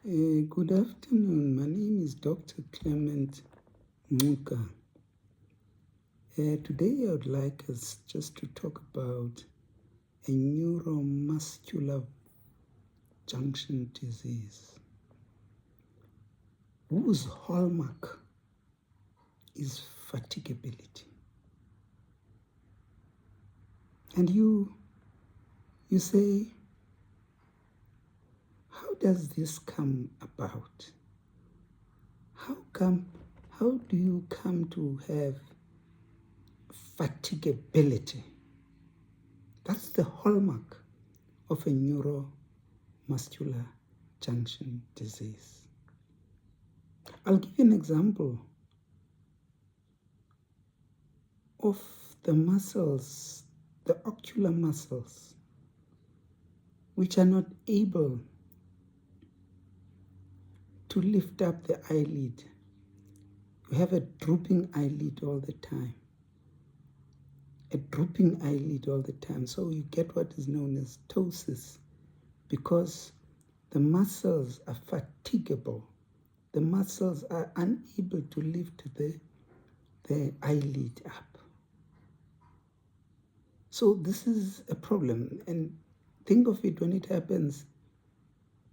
Good afternoon. My name is Dr. Clement Muka. Today I would like us just to talk about a neuromuscular junction disease whose hallmark is fatigability. And you say, how does this come about? How do you come to have fatigability? That's the hallmark of a neuromuscular junction disease. I'll give you an example of the muscles, the ocular muscles, which are not able to lift up the eyelid. You have a drooping eyelid all the time. A drooping eyelid all the time. So you get what is known as ptosis, because the muscles are fatigable. The muscles are unable to lift the eyelid up. So this is a problem. And think of it when it happens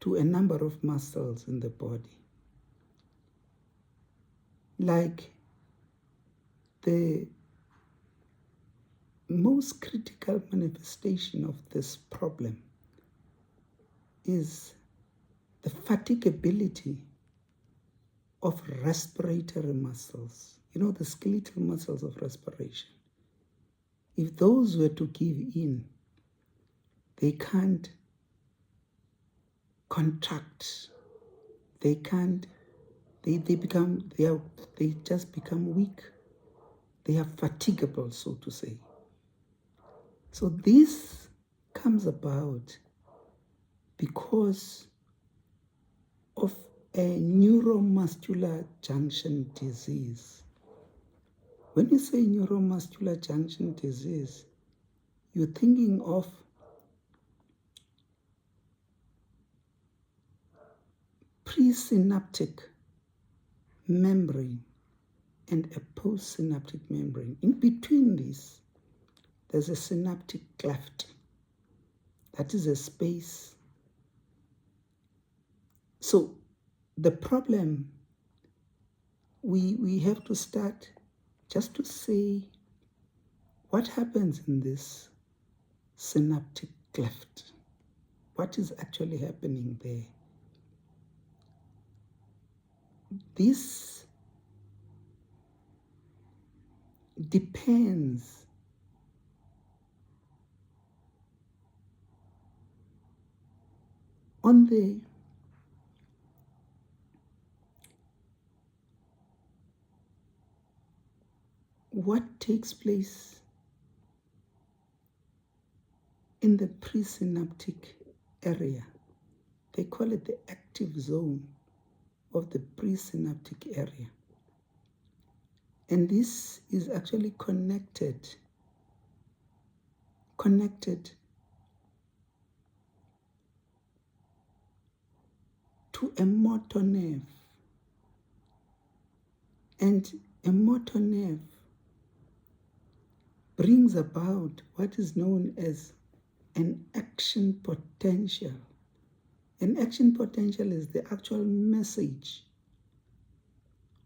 to a number of muscles in the body. Like the most critical manifestation of this problem is the fatigability of respiratory muscles. You know, the skeletal muscles of respiration. If those were to give in, they can't contract. They just become weak. They are fatigable, so to say. So this comes about because of a neuromuscular junction disease. When you say neuromuscular junction disease, you're thinking of presynaptic membrane and a postsynaptic membrane. In between these, there's a synaptic cleft. That is a space. So the problem, we have to start just to say what happens in this synaptic cleft. What is actually happening there? This depends on what takes place in the presynaptic area. They call it the active zone of the presynaptic area. And this is actually connected to a motor nerve. And a motor nerve brings about what is known as an action potential. An action potential is the actual message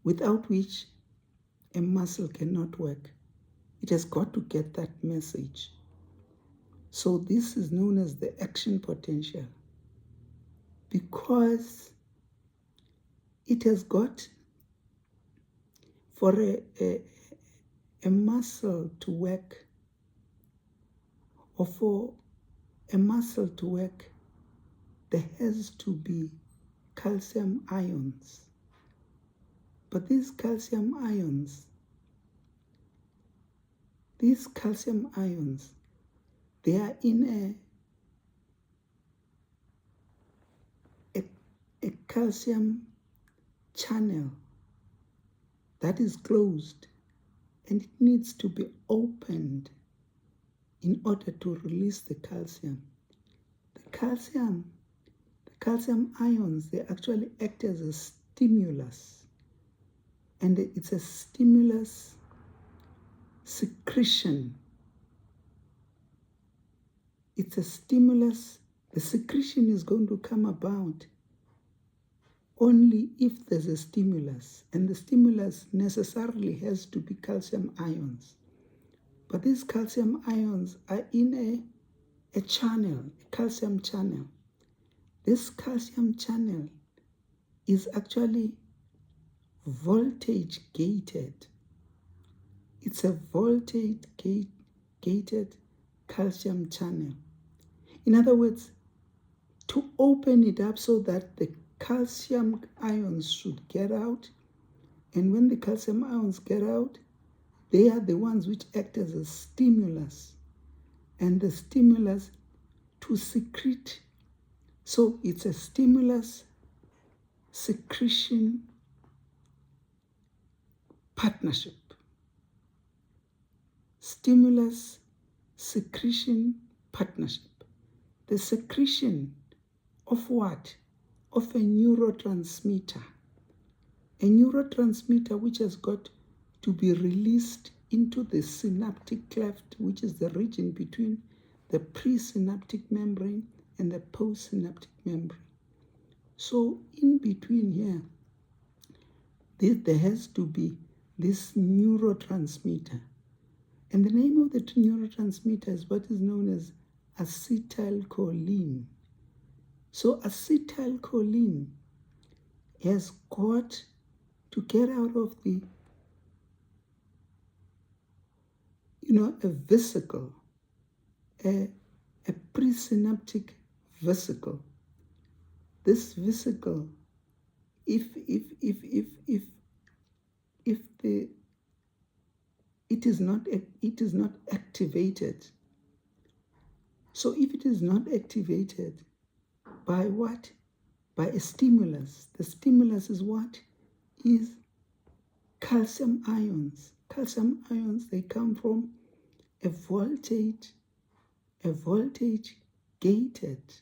without which a muscle cannot work. It has got to get that message. So this is known as the action potential because it has got, for a muscle to work, or for a muscle to work, there has to be calcium ions. But these calcium ions, they are in a calcium channel that is closed, and it needs to be opened in order to release the calcium. The calcium ions, they actually act as a stimulus. And it's a stimulus secretion. It's a stimulus. The secretion is going to come about only if there's a stimulus. And the stimulus necessarily has to be calcium ions. But these calcium ions are in a channel, a calcium channel. This calcium channel is actually voltage gated. It's a voltage gated calcium channel. In other words, to open it up so that the calcium ions should get out, and when the calcium ions get out, they are the ones which act as a stimulus, and the stimulus to secrete. So it's a stimulus secretion partnership. Stimulus secretion partnership. The secretion of what? Of a neurotransmitter. A neurotransmitter which has got to be released into the synaptic cleft, which is the region between the presynaptic membrane and the postsynaptic membrane. So in between here, there has to be this neurotransmitter. And the name of the neurotransmitter is what is known as acetylcholine. So acetylcholine has got to get out of the, a vesicle, a presynaptic vesicle. This vesicle, it is not activated. So if it is not activated, by what? By a stimulus. The stimulus is what? Is calcium ions. Calcium ions, they come from a voltage gated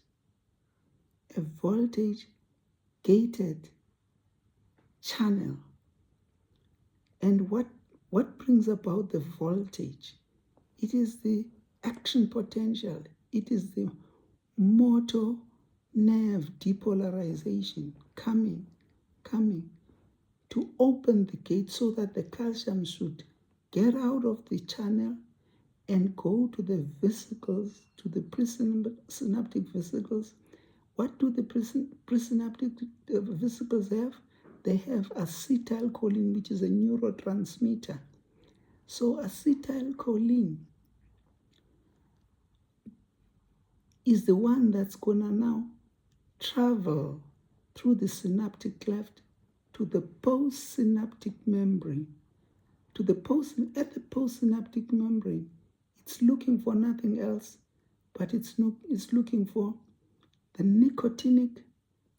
channel. And what brings about the voltage? It is the action potential. It is the motor nerve depolarization coming to open the gate so that the calcium should get out of the channel and go to the vesicles, to the presynaptic vesicles. What do the presynaptic vesicles have? They have acetylcholine, which is a neurotransmitter. So acetylcholine is the one that's going to now travel through the synaptic cleft to the postsynaptic membrane. At the postsynaptic membrane, it's looking for nothing else, but it's looking for the nicotinic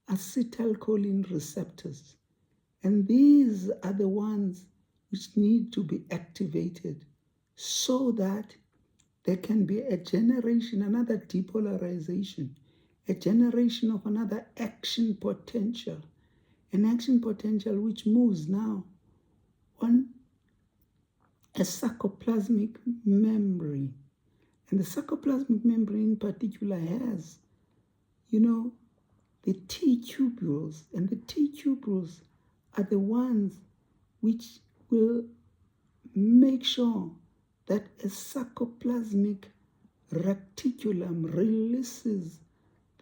acetylcholine receptors. And these are the ones which need to be activated so that there can be a generation, another depolarization, a generation of another action potential, an action potential which moves now on a sarcoplasmic membrane. And the sarcoplasmic membrane in particular has, the T tubules, and the T tubules are the ones which will make sure that a sarcoplasmic reticulum releases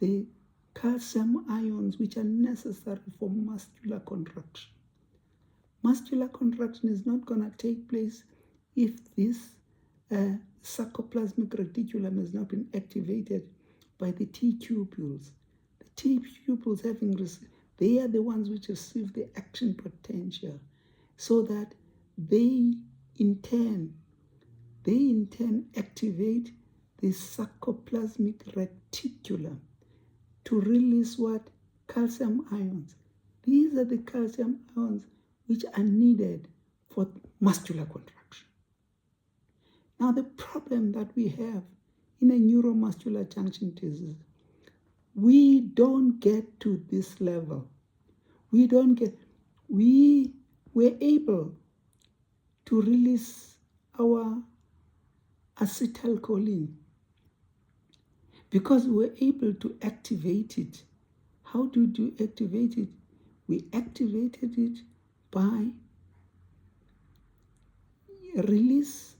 the calcium ions which are necessary for muscular contraction. Muscular contraction is not going to take place if this sarcoplasmic reticulum has not been activated by the T tubules. The T tubules they are the ones which receive the action potential so that they in turn activate the sarcoplasmic reticulum to release what? Calcium ions. These are the calcium ions which are needed for muscular contraction. Now the problem that we have in a neuromuscular junction disease, we don't get to this level. We were able to release our acetylcholine because we were able to activate it. How do you activate it? We activated it by release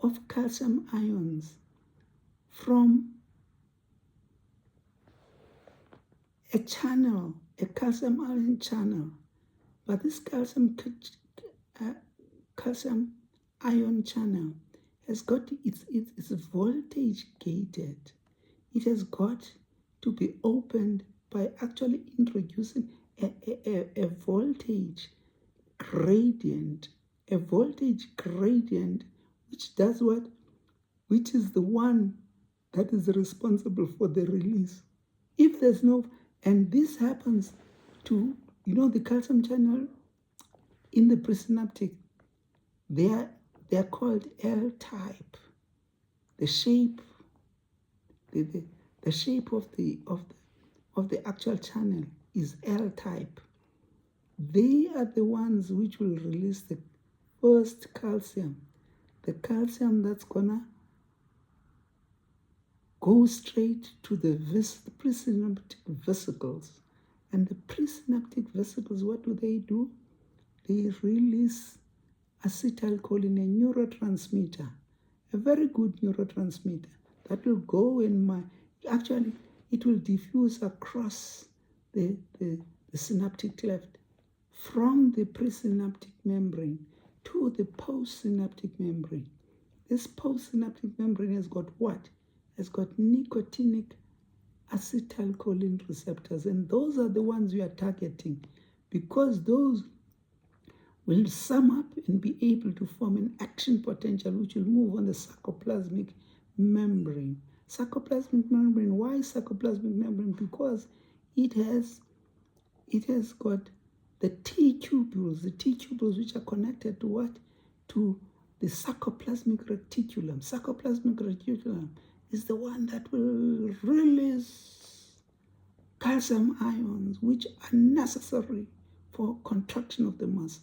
of calcium ions from a channel, a calcium ion channel. But this calcium ion channel has got it's voltage gated. It has got to be opened by actually introducing a voltage gradient. A voltage gradient which does what? Which is the one that is responsible for the release. If there's no, and this happens to, the calcium channel in the presynaptic, they're called L-type. The shape, the shape of the actual channel is L-type. They are the ones which will release the first calcium, the calcium that's gonna go straight to the presynaptic vesicles. And the presynaptic vesicles, what do? They release acetylcholine, a neurotransmitter, a very good neurotransmitter that will go actually, it will diffuse across the synaptic cleft from the presynaptic membrane to the postsynaptic membrane. This postsynaptic membrane has got what? Has got nicotinic acetylcholine receptors, and those are the ones we are targeting because those will sum up and be able to form an action potential which will move on the sarcoplasmic membrane. Sarcoplasmic membrane, why sarcoplasmic membrane? Because it has got the T-tubules which are connected to what? To the sarcoplasmic reticulum. Sarcoplasmic reticulum is the one that will release calcium ions which are necessary for contraction of the muscle.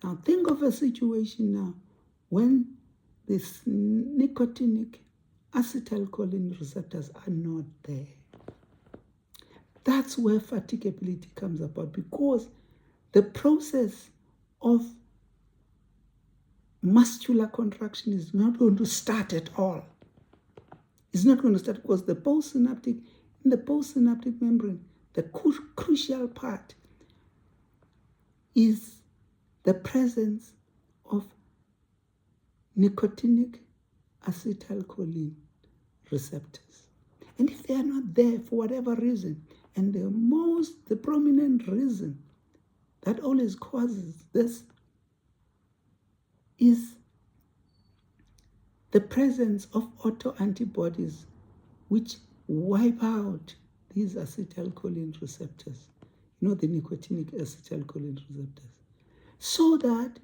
Now think of a situation now when these nicotinic acetylcholine receptors are not there. That's where fatigability comes about, because the process of muscular contraction is not going to start at all. It's not going to start because in the postsynaptic membrane, the crucial part is the presence of nicotinic acetylcholine receptors. And if they are not there for whatever reason, and the prominent reason that always causes this is the presence of autoantibodies which wipe out these acetylcholine receptors, the nicotinic acetylcholine receptors, so that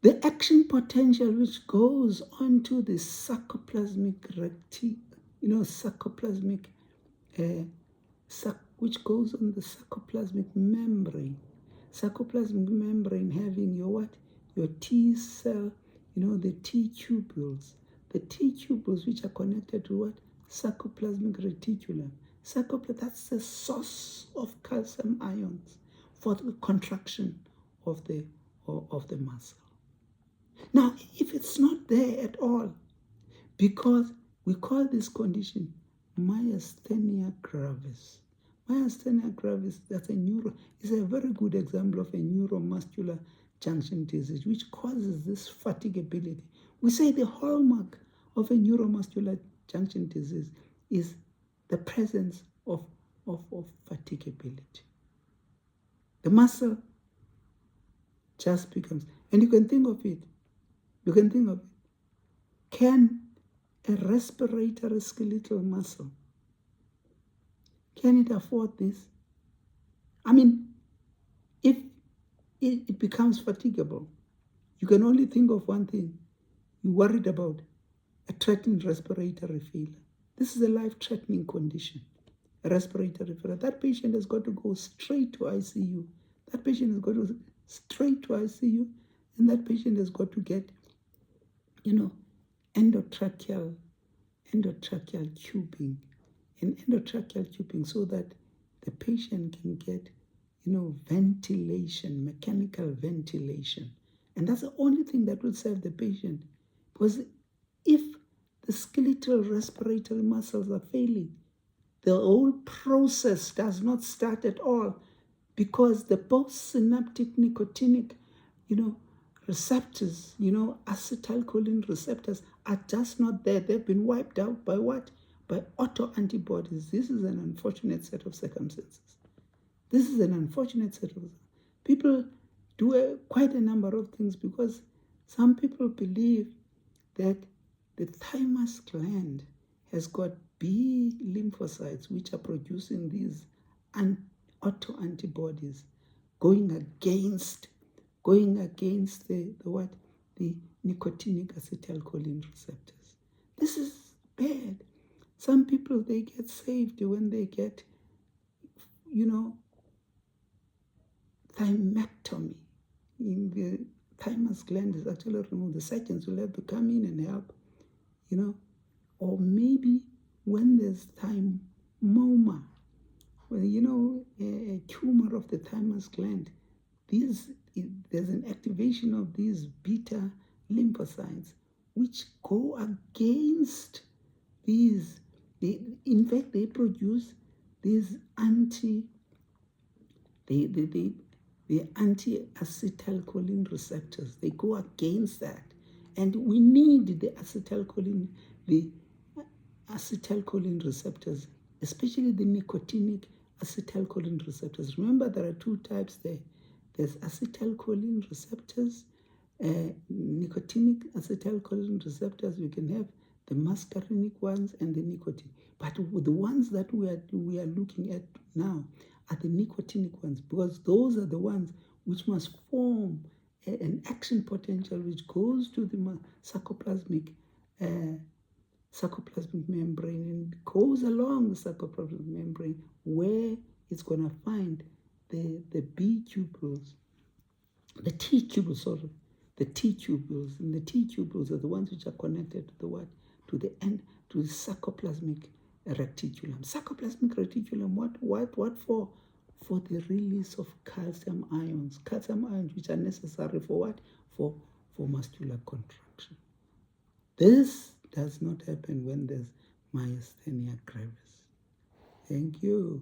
the action potential which goes onto the which goes on the sarcoplasmic membrane. Sarcoplasmic membrane having your T cell, the T-tubules. The T-tubules which are connected to what? Sarcoplasmic reticulum. That's the source of calcium ions for the contraction of the muscle. Now, if it's not there at all, because we call this condition myasthenia gravis. Myasthenia gravis, is a very good example of a neuromuscular junction disease which causes this fatigability. We say the hallmark of a neuromuscular junction disease is the presence of fatigability. The muscle just becomes, and you can think of it. Can a respiratory skeletal muscle, can it afford this? I mean, if it becomes fatigable, you can only think of one thing. You're worried about a threatened respiratory failure. This is a life-threatening condition, a respiratory failure. That patient has got to go straight to ICU. That patient has got to go straight to ICU, and that patient has got to get, endotracheal tubing, so that the patient can get, ventilation, mechanical ventilation. And that's the only thing that will save the patient. Because if the skeletal respiratory muscles are failing, the whole process does not start at all, because the postsynaptic nicotinic, receptors, acetylcholine receptors are just not there. They've been wiped out by what? By autoantibodies. This is an unfortunate set of circumstances. People do quite a number of things, because some people believe that the thymus gland has got B lymphocytes which are producing these autoantibodies, going against the what? The nicotinic acetylcholine receptors. This is bad. Some people, they get saved when they get, thymectomy. In the thymus gland is actually removed. The surgeons will have to come in and help, or maybe when there's thymoma, a tumor of the thymus gland, there's an activation of these beta lymphocytes which go against these. In fact, they produce these anti-acetylcholine receptors. They go against that. And we need the acetylcholine receptors, especially the nicotinic acetylcholine receptors. Remember, there are two types there. There's acetylcholine receptors, nicotinic acetylcholine receptors. You can have the muscarinic ones and the nicotine. But the ones that we are looking at now are the nicotinic ones, because those are the ones which must form an action potential which goes to the sarcoplasmic membrane and goes along the sarcoplasmic membrane, where it's going to find the B tubules, the T tubules, and the T tubules are the ones which are connected to the what? To the end, to the sarcoplasmic reticulum. Sarcoplasmic reticulum, what for? For the release of calcium ions, which are necessary for what? For muscular contraction. This does not happen when there's myasthenia gravis. Thank you.